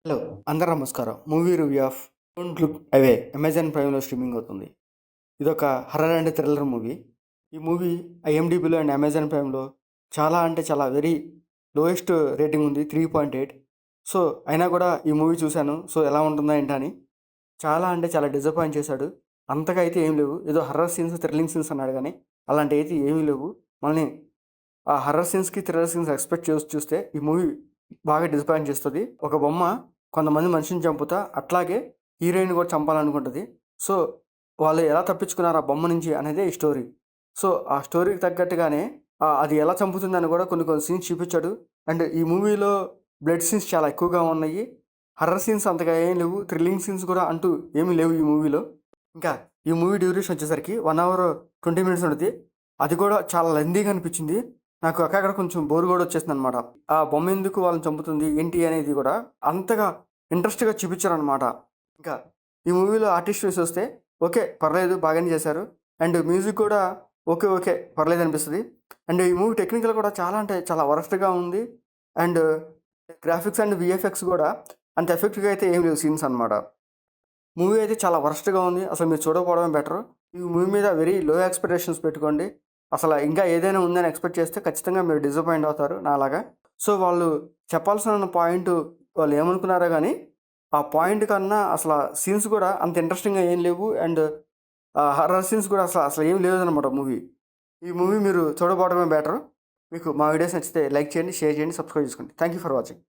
Hello, అందరూ నమస్కారం. Movie review of don't look away Amazon ప్రైమ్లో స్ట్రీమింగ్ అవుతుంది. ఇదొక హర్రర్ అండ్ థ్రిల్లర్ మూవీ. ఈ మూవీ ఐఎండిబిలో అండ్ అమెజాన్ ప్రైమ్లో చాలా అంటే చాలా వెరీ లోయెస్ట్ రేటింగ్ ఉంది, 3.8. సో అయినా కూడా ఈ మూవీ చూశాను. సో ఎలా ఉంటుందా ఏంటని చాలా అంటే చాలా డిసప్పాయింట్ చేశాడు. అంతగా అయితే ఏం లేవు, ఏదో హర్రర్ సీన్స్ థ్రిల్లింగ్ సీన్స్ అన్నాడు కానీ అలాంటి అయితే ఏమీ లేవు. మళ్ళీ ఆ హర్రర్ సీన్స్కి థ్రిల్లర్ సీన్స్ ఎక్స్పెక్ట్ చేసి చూస్తే ఈ మూవీ బాగా డిసప్పాయింట్ చేస్తుంది. ఒక బొమ్మ కొంతమంది మనిషిని చంపుతా అట్లాగే హీరోయిన్ కూడా చంపాలనుకుంటుంది. సో వాళ్ళు ఎలా తప్పించుకున్నారు ఆ బొమ్మ నుంచి అనేదే ఈ స్టోరీ. సో ఆ స్టోరీకి తగ్గట్టుగానే అది ఎలా చంపుతుందని కూడా కొన్ని కొన్ని సీన్స్ చూపించాడు. అండ్ ఈ మూవీలో బ్లడ్ సీన్స్ చాలా ఎక్కువగా ఉన్నాయి. హర్రర్ సీన్స్ అంతగా ఏం లేవు, థ్రిల్లింగ్ సీన్స్ కూడా అంటూ ఏమీ లేవు ఈ మూవీలో. ఇంకా ఈ మూవీ డ్యూరేషన్ వచ్చేసరికి 1 hour 20 minutes ఉంటుంది. అది కూడా చాలా లెందీగా అనిపించింది నాకు. అక్కడ కొంచెం బోర్ కూడా వచ్చేసింది అనమాట. ఆ బొమ్మ ఎందుకు వాళ్ళని చంపుతుంది ఏంటి అనేది కూడా అంతగా ఇంట్రెస్ట్గా చూపించారనమాట. ఇంకా ఈ మూవీలో ఆర్టిస్ట్ వేసి వస్తే ఓకే పర్లేదు బాగానే చేశారు. అండ్ మ్యూజిక్ కూడా ఓకే ఓకే పర్లేదు అనిపిస్తుంది. అండ్ ఈ మూవీ టెక్నికల్ కూడా చాలా అంటే చాలా వరస్ట్గా ఉంది. అండ్ గ్రాఫిక్స్ అండ్ విఎఫ్ఎక్స్ కూడా అంత ఎఫెక్ట్గా అయితే ఏం లేవు సీన్స్ అనమాట. మూవీ అయితే చాలా వరస్ట్గా ఉంది. అసలు మీరు చూడకపోవడమే బెటర్. ఈ మూవీ మీద వెరీ లో ఎక్స్పెక్టేషన్స్ పెట్టుకోండి. అసలు ఇంకా ఏదైనా ఉందని ఎక్స్పెక్ట్ చేస్తే ఖచ్చితంగా మీరు డిసప్పాయింట్ అవుతారు నాలాగా. సో వాళ్ళు చెప్పాల్సిన పాయింట్ వాళ్ళు ఏమనుకున్నారో కానీ ఆ పాయింట్ కన్నా అసలు సీన్స్ కూడా అంత ఇంట్రెస్టింగ్గా ఏం లేవు. అండ్ హర్రర్ సీన్స్ కూడా అసలు అసలు ఏం లేదనమాట మూవీ. ఈ మూవీ మీరు చూడకపోవడమే బెటర్. మీకు మా వీడియోస్ నచ్చితే లైక్ చేయండి, షేర్ చేయండి, సబ్స్క్రైబ్ చేసుకోండి. Thank you for watching.